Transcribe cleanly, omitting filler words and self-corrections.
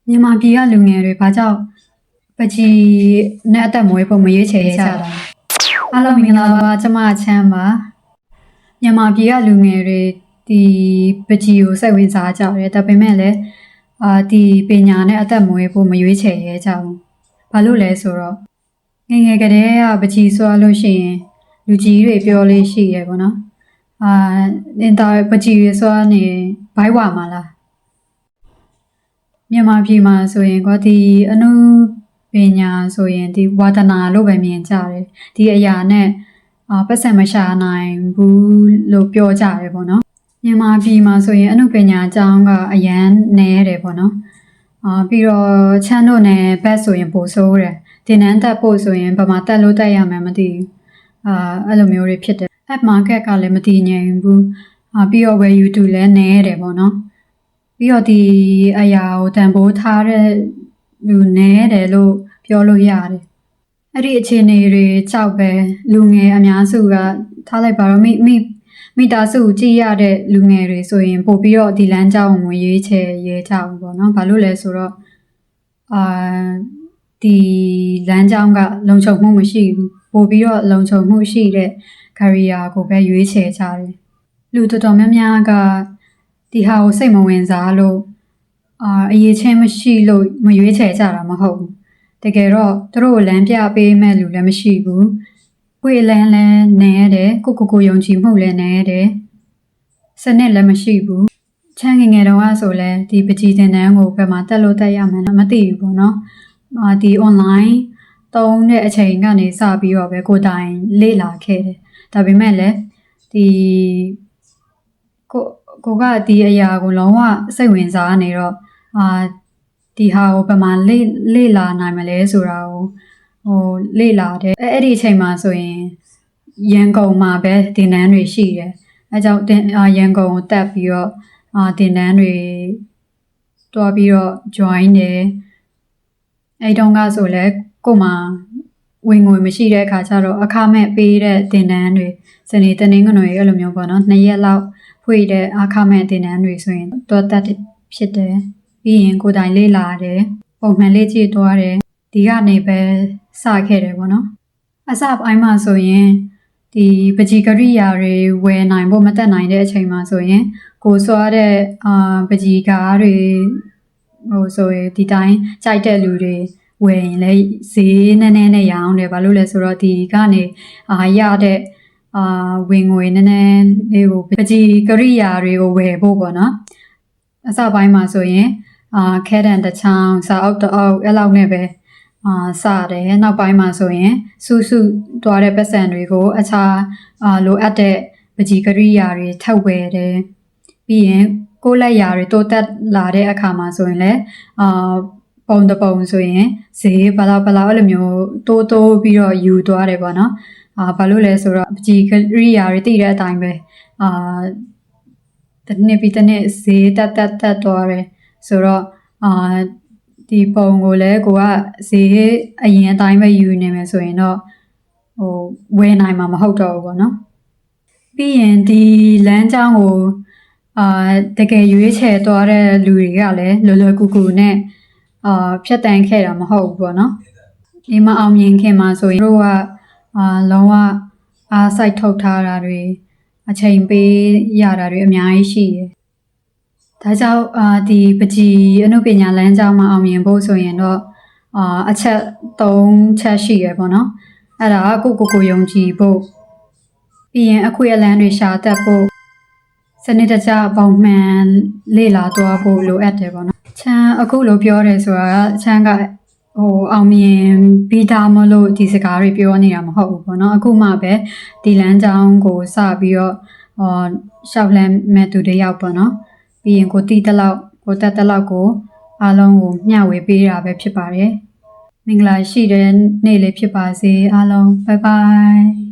မြန်မာပြည်ကလူငယ်တွေဘာကြောင့်ပကြီးနဲ့အသက်မွေးဖို့မရွေးချယ်ရကြတာအားလုံးမင်္ဂလာပါကျမချမ်းပါမြန်မာပြည်ကလူငယ်တွေဒီပကြီးကိုစိတ်ဝင်စားကြတယ်ဒါပေမဲ့လည်းဒီပညာနဲ့အသက်မွေးဖို့မရွေးချယ်ရကြဘူးဘာလို့လဲဆိုတော့ငယ်ငယ်ကတည်းကပကြီးဆိုလို့ရှိရင်လူကြီးတွေပြောလေးရှိရပေါ့နော်အင်တာပကြီးရွေးဆိုနေဘိုက်ဝါမှာလားမြန်မာပြည်မှာဆိုရင်ကဒီအနုပညာဆိုရင်ဒီဝါဒနာလို့ပဲမြင်ကြတယ်ဒီအရာနဲ့ပတ်စံမရှာနိုင်ဘူးလို့ပြောကြတယ်ပေါ့နော်မြန်မာပြည်မှာဆိုရင်အနုပညာအကြောင်းကအရန်နဲတယ်ပေါ့နော်ပြီးတော့ချမ်းတို့နယ်ဘက်ဆိုရင်ပို့ဆိုးတယ်ဒီနန်းတက်ပို့ဆိုရင်ဗမာတက်လို့တက်ရမယ်မသိဘူးအဲ့လိုမျိုးတွေဖြစ်တယ် app market ကလည်းမတည်ငြိမ်ဘူးပြီးတော့ဝယ် YouTube လည်းနဲတယ်ပေါ့နော်ပြီးတော့ဒီအရာကိုတန်ဖိုးထားတဲ့လူနဲတယ်လို့ပြောလို့ရတယ်အဲ့ဒီအခြေအနေတွေကြောက်ပဲလူငယ်အများစုကထားလိုက်ပါတော့မိသားစုကြည့်ရတဲ့လူငယ်တွေဆိုရင်ပို့ပြီးတော့ဒီလမ်းကြောင်းကိုရွေးချယ်ရဲကြဘူးပေါ့နော်ဘာလို့လဲဆိုတော့ဒီလမ်းကြောင်းကလုံခြုံမှုမရှိဘူးပို့ပြီးတော့လုံခြုံမှုရှိတဲ့ career ကိုပဲရွေးချယ်ကြတယ်လူတော်တော်များများကဒီဟာကိုစိတ်မဝင်စားလို့အရေးချင်းမရှိလို့မရွေးချယ်ကြတာမဟုတ်ဘူးတကယ်တော့သူတို့ကိုလမ်းပြပေးမဲ့လူလည်းမရှိဘူးကိုယ်လန်းလည်းနဲတယ်ကိုယုံကြည်မှုလည်းနဲတယ်စနစ်လည်းမရှိဘူးချမ်းငယ်ငယ်တုန်းကဆိုလဲဒီပကြီးတင်တန်းကိုဘယ်မှာတက်လို့တက်ရမှန်းမသိဘူးပေါ့နော်ဒီ online သုံးတဲ့အချိန်ကနေစပြီးတော့ပဲကိုတိုင်လေ့လာခဲ့တယ်ဒါပေမဲ့လည်းဒီကိုကဒီအရာကိုလုံးဝစိတ်ဝင်စားနေတော့ဒီဟာကိုဘယ်မှာလေ့လာနိုင်မလဲဆိုတာကိုလေ့လာတယ်အဲ့ဒီအချိန်မှာဆိုရင်ရန်ကုန်မှာပဲသင်တန်းတွေရှိတယ်အဲကြောင့်ရန်ကုန်ကိုတက်ပြီးတော့သင်တန်းတွေတွားပြီးတော့ join တယ်အဲ့တုန်းကဆိုလဲကို့မှာဝင်ငွေမရှိတဲ့အခါကျတော့အခမဲ့ပေးတဲ့သင်တန်းတွေစနေတနင်္ဂနွေအဲ့လိုမျိုးပေါ့နော်2ရက်လောက်ဖွင့်တဲ့အခမဲ့သင်တန်းတွေဆိုရင်တော့တက်ဖြစ်တယ်ပြီးရင်ကိုယ်တိုင်လေ့လာတယ်ပုံမှန်လေ့ကျင့်သွားတယ်ဒီကနေပဲစခဲ့တယ်ပေါ့နော်အစပိုင်းမှာဆိုရင်ဒီပကြီးကရိယာတွေဝယ်နိုင်ဖို့မတက်နိုင်တဲ့အချိန်မှာဆိုရင်ကိုစွားတဲ့ပကြီးကားတွေဆိုရင်ဒီတိုင်းကြိုက်တဲ့လူတွေဝယ်ရင်လည်းဈေးနည်းနည်းနဲ့ရောင်းတယ်ဘာလို့လဲဆိုတော့ဒီကနေရတဲ့ဝင်ငွေနည်းနည်းလေးကိုပကြီးကရိယာတွေကိုဝယ်ဖို့ပေါ့နော်အစပိုင်းမှာဆိုရင်ခဲတံတချောင်းစာအုပ်တအုပ်အဲ့လောက်နဲ့ပဲစတယ်နောက်ပိုင်းမှာဆိုရင်စုသွားတဲ့ပတ်စံတွေကိုအခြားလိုအပ်တဲ့ပကြီးကရိယာတွေထပ်ဝယ်တယ်ပြီးရင်ကိုယ်လက်ရာတွေတိုးတက်လာတဲ့အခါမှာဆိုရင်လည်းပုံတပုံဆိုရင်ဈေးဘလောက်အဲ့လိုမျိုးတိုးပြီးတော့ယူသွားတယ်ပေါ့နော်ဘာလို့လဲဆိုတော့ပကြီးကရိယာတွေတည်တဲ့အတိုင်းပဲတစ်နှစ်ပြီးတစ်နှစ်ဈေးတက်သွားတယ်ဆိုတော့ဒီပုံကိုလည်းကိုကဈေးအရင်အတိုင်းပဲယူနေမယ်ဆိုရင်တော့ဝယ်နိုင်မှာမဟုတ်တော့ဘူးပေါ့နော်ပြီးရင်ဒီလမ်းကြောင်းကိုတကယ်ရွေးချယ်သွားတဲ့လူတွေကလည်းလွယ်ကူကူနဲ့ဖြတ်တန်းခဲ့တာမဟုတ်ဘူးပေါ့နော်ဒီမအောင်မြင်ခင်မှာဆိုရင်တို့ကလုံးဝအားစိုက်ထုတ်ထားတာတွေအချိန်ပေးရတာတွေအများကြီးရှိတယ်ဒါကြောင့်ဒီပကြီးအနုပညာလမ်းကြောင်းမှာအောင်မြင်ဖို့ဆိုရင်တော့အချက်3ချက်ရှိရပေါ့နော်အဲ့ဒါကိုယုံကြည်ဖို့ပြီးရင်အခွင့်အလမ်းတွေရှာတတ်ဖို့စနစ်တကျပုံမှန်လေ့လာသွားဖို့လိုအပ်တယ်ပေါ့နော်ချမ်းအခုလိုပြောတယ်ဆိုတာချမ်းကအောင်မြင်ပြီးသားမလို့ဒီစကားတွေပြောနေတာမဟုတ်ဘူးပေါ့နော်အခုမှပဲဒီလမ်းကြောင်းကိုစပြီးတော့ရှောက်လန်းမဲ့သူတွေရောက်ပေါ့နော်ပြီးရင်ကိုတီးတလောက်ကိုတက်တလောက်ကိုအားလုံးကိုမျှဝေပေးတာပဲဖြစ်ပါတယ်မင်္ဂလာရှိတဲ့နေ့လေးဖြစ်ပါစေအားလုံးဘိုင်ဘိုင်